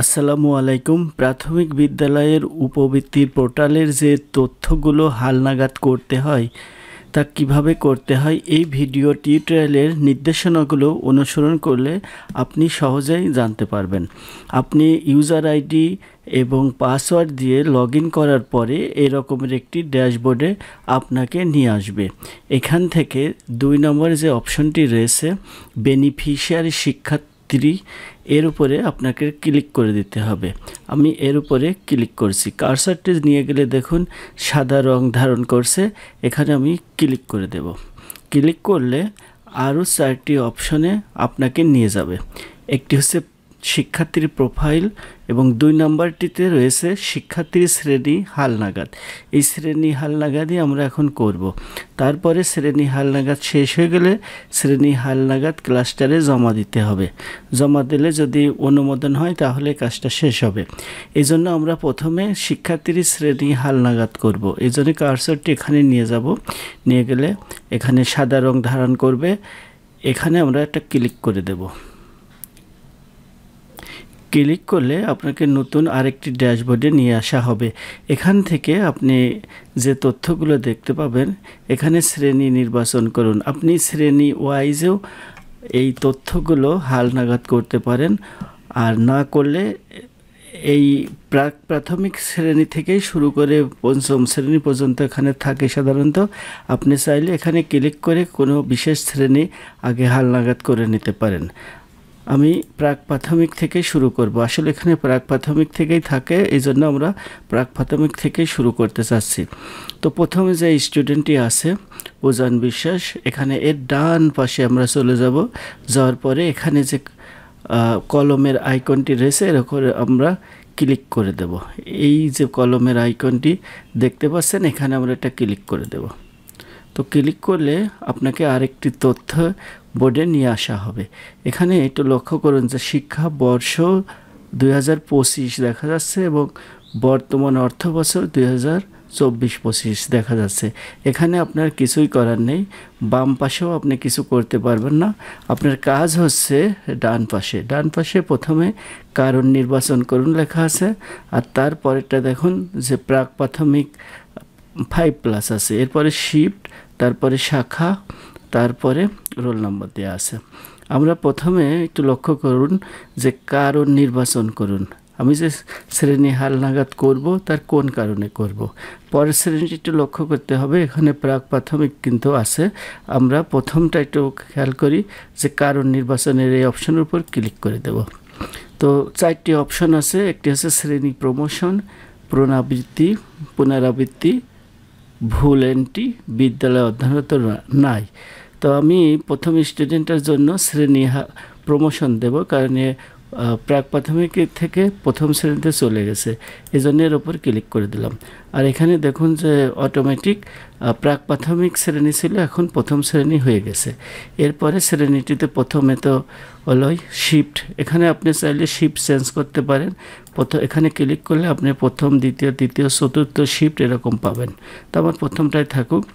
আসসালামু আলাইকুম। প্রাথমিক বিদ্যালয়ের উপবৃত্তির পোর্টালের যে তথ্যগুলো হালনাগাদ করতে হয় তা কিভাবে করতে হয় এই ভিডিও টিউটোরিয়ালের নির্দেশনাগুলো অনুসরণ করলে আপনি সহজেই জানতে পারবেন। আপনি ইউজার আইডি এবং পাসওয়ার্ড দিয়ে লগ ইন করার পরে এরকমের একটি ড্যাশবোর্ডে আপনাকে নিয়ে আসবে। এখান থেকে 2 নম্বরে যে অপশনটি রয়েছে বেনিফিশিয়ারি শিক্ষার্থী, এর উপরে আপনাকে ক্লিক করে দিতে হবে। আমি এর উপরে ক্লিক করছি। কার্সারটি নিয়ে গেলে দেখুন সাদা রং ধারণ করছে, এখানে আমি ক্লিক করে দেব। ক্লিক করলে আরও 4টি অপশনে আপনাকে নিয়ে যাবে। একটি হচ্ছে শিক্ষার্থীর প্রোফাইল এবং 2 নম্বরটিতে রয়েছে শিক্ষার্থীর শ্রেণী হালনাগাদ। এই শ্রেণী হালনাগাদই আমরা এখন করব। তারপরে শ্রেণী হালনাগাদ শেষ হয়ে গেলে শ্রেণী হালনাগাদ ক্লাস্টারে জমা দিতে হবে। জমা দিলে যদি অনুমোদন হয় তাহলে কাজটা শেষ হবে। এই জন্য আমরা প্রথমে শিক্ষার্থীর শ্রেণী হালনাগাদ করব। এই জন্য কার্সরটি এখানে নিয়ে যাব। নিয়ে গেলে এখানে সাদা রং ধারণ করবে, এখানে আমরা একটা ক্লিক করে দেব। ক্লিক করলে আপনাকে নতুন আরেকটি ড্যাশবোর্ডে নিয়ে আসা হবে। এখান থেকে আপনি যে তথ্যগুলো দেখতে পাবেন, এখানে শ্রেণী নির্বাচন করুন। আপনি শ্রেণী ওয়াইজেও এই তথ্যগুলো হালনাগাদ করতে পারেন, আর না করলে এই প্রাথমিক শ্রেণী থেকেই শুরু করে 5ম শ্রেণী পর্যন্ত এখানে থাকে সাধারণত। আপনি চাইলে এখানে ক্লিক করে কোনো বিশেষ শ্রেণী আগে হালনাগাদ করে নিতে পারেন। আমি প্রাক প্রাথমিক থেকে শুরু করব। আসলে এখানে প্রাক প্রাথমিক থেকেই থাকে, এই জন্য আমরা প্রাক প্রাথমিক থেকেই শুরু করতে চাচ্ছি। তো প্রথমে যে স্টুডেন্টটি আছে উজান বিশ্বাস, এখানে এর ডান পাশে আমরা চলে যাব। যাওয়ার পরে এখানে যে কলমের আইকনটি রয়েছে এর উপরে আমরা ক্লিক করে দেব। এই যে কলমের আইকনটি দেখতে পাচ্ছেন, এখানে আমরা এটা ক্লিক করে দেব। তো ক্লিক করলে আপনাকে আরেকটি তথ্য বোর্ডে নিয়ে আসা হবে। এখানে একটু লক্ষ্য করুন যে শিক্ষাবর্ষ 2025 দেখা যাচ্ছে এবং বর্তমান অর্থবছর 2024-25 দেখা যাচ্ছে। এখানে আপনার কিছুই করার নেই। বাম পাশেও আপনি কিছু করতে পারবেন না। আপনার কাজ হচ্ছে ডান পাশে। ডান পাশে প্রথমে কারণ নির্বাচন করুন লেখা আছে, আর তারপরেরটা দেখুন যে প্রাক প্রাথমিক 5+ আছে, এরপরে শিফট, তারপরে শাখা, তারপরে রোল নম্বর দেওয়া আছে। আমরা প্রথমে একটু লক্ষ্য করুন যে কারণ নির্বাচন করুন। আমি যে শ্রেণী হালনাগাদ করব তার কোন কারণে করব। পরের শ্রেণীটি একটু লক্ষ্য করতে হবে, এখানে প্রাক প্রাথমিক কিন্তু আছে। আমরা প্রথমটা একটু খেয়াল করি যে কারণ নির্বাচনের এই অপশনের উপর ক্লিক করে দেব। তো 4টি অপশন আছে। একটি হচ্ছে শ্রেণী প্রমোশন, পুনরাবৃত্তি, ভুল এন্ট্রি, বিদ্যালয়ে অধ্যয়নরত নাই। তো আমি প্রথম স্টুডেন্টের জন্য শ্রেণী প্রমোশন দেব, কারণ প্রাক প্রাথমিক থেকে 1ম শ্রেণীতে চলে গেছে, এই জন্য এর ওপর ক্লিক করে দিলাম। আর এখানে দেখুন যে অটোমেটিক প্রাক প্রাথমিক শ্রেণী ছিল, এখন 1ম শ্রেণী হয়ে গেছে। এরপরে শ্রেণীটিতে প্রথমে তো হলোই শিফট, এখানে আপনি চাইলে শিফট চেঞ্জ করতে পারেন। এখানে ক্লিক করলে আপনি 1ম, 2য়, 3য়, 4র্থ শিফট এরকম পাবেন। তো আমার প্রথমটাই থাকুক।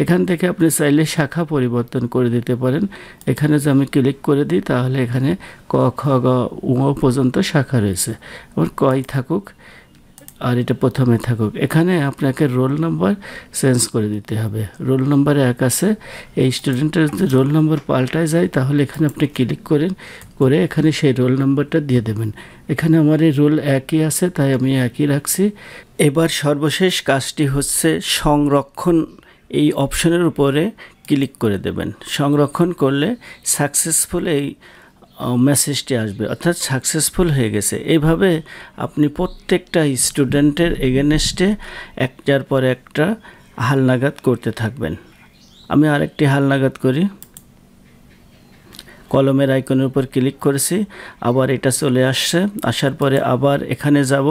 এখান থেকে আপনি চাইলে শাখা পরিবর্তন করে দিতে পারেন। এখানে যে আমি ক্লিক করে দিই তাহলে এখানে ক, খ, গ, উ পর্যন্ত শাখা রয়েছে। আমার কই থাকুক আর এটা প্রথমে থাকুক। এখানে আপনাকে রোল নাম্বার চেঞ্জ করে দিতে হবে। রোল নাম্বার 1 আছে, এই স্টুডেন্টের যদি রোল নাম্বার পাল্টায় যায় তাহলে এখানে আপনি ক্লিক করে এখানে সেই রোল নাম্বারটা দিয়ে দেবেন। এখানে আমার এই রোল 1ই আছে, তাই আমি 1ই রাখছি। এবার সর্বশেষ কাজটি হচ্ছে সংরক্ষণ, এই অপশনের উপরে ক্লিক করে দেবেন। সংরক্ষণ করলে সাকসেসফুল এই মেসেজটি আসবে, অর্থাৎ সাকসেসফুল হয়ে গেছে। এইভাবে আপনি প্রত্যেকটা স্টুডেন্টের এগেনস্টে একটার পর একটা হালনাগাদ করতে থাকবেন। আমি আরেকটি হালনাগাদ করি। কলমের আইকনের উপর ক্লিক করেছি, আবার এটা চলে আসছে। আসার পরে আবার এখানে যাব,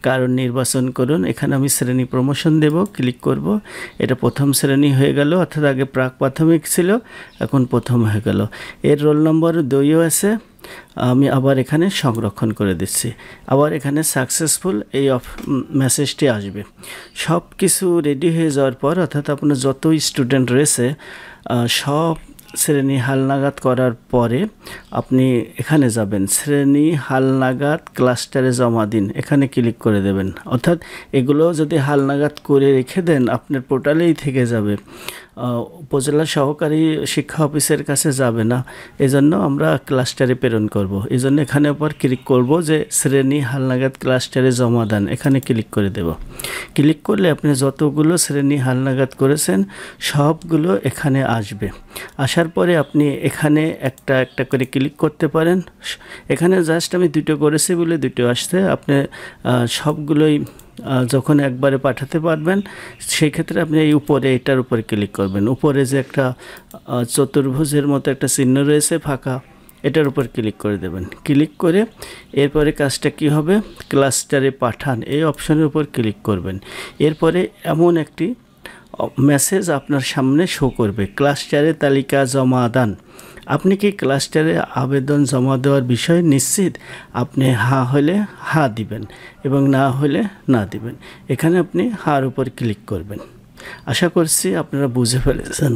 কারণ নির্বাচন করুন। এখানে আমি শ্রেণী প্রমোশন দেব, ক্লিক করব। এটা 1ম শ্রেণী হয়ে গেল, অর্থাৎ আগে প্রাক প্রাথমিক ছিল, এখন 1ম হয়ে গেল। এর রোল নম্বর 2ও আছে। আমি আবার এখানে সংরক্ষণ করে দিচ্ছি। আবার এখানে সাকসেসফুল এই মেসেজটি আসবে। সব কিছু রেডি হয়ে যাওয়ার পর, অর্থাৎ আপনার যত স্টুডেন্ট রয়েছে সব শ্রেণী হালনাগাদ করার পরে আপনি এখানে যাবেন, শ্রেণী হালনাগাদ ক্লাস্টারে জমা দিন, এখানে ক্লিক করে দেবেন। অর্থাৎ এগুলো যদি হালনাগাদ করে রেখে দেন আপনার পোর্টালেই থেকে যাবে, উপজেলা সহকারী শিক্ষা অফিসের কাছে যাবে না। এজন্য আমরা ক্লাস্টারে প্রেরণ করব। এজন্য এখানে আবার ক্লিক করব যে শ্রেণী হালনাগাদ ক্লাস্টারে জমা দেন, এখানে ক্লিক করে দেব। ক্লিক করলে আপনি যতগুলো শ্রেণী হালনাগাদ করেছেন সবগুলো এখানে আসবে। আসার পরে আপনি এখানে একটা একটা করে ক্লিক করতে পারেন। এখানে জাস্ট আমি দুটো করেছি বলে দুটো আসছে। আপনি সবগুলোই যখন একবারে পাঠাতে পারবেন সেই ক্ষেত্রে আপনি এই উপরে এটার উপরে ক্লিক করবেন। উপরে যে একটা চতুর্ভুজের মতো একটা চিহ্ন রয়েছে ফাঁকা, এটার উপর ক্লিক করে দেবেন। ক্লিক করে এরপরে কাজটা কি হবে, ক্লাস্টারে পাঠান এই অপশনের উপর ক্লিক করবেন। এরপরে এমন একটি মেসেজ আপনার সামনে শো করবে, ক্লাস্টারে তালিকা জমা দান। আপনি কি ক্লাস্টারে আবেদন জমা দেওয়ার বিষয়ে নিশ্চিত? আপনি হ্যাঁ হলে হ্যাঁ দিবেন এবং না হলে না দিবেন। এখানে আপনি হার উপর ক্লিক করবেন। আশা করছি আপনারা বুঝে ফেলেছেন।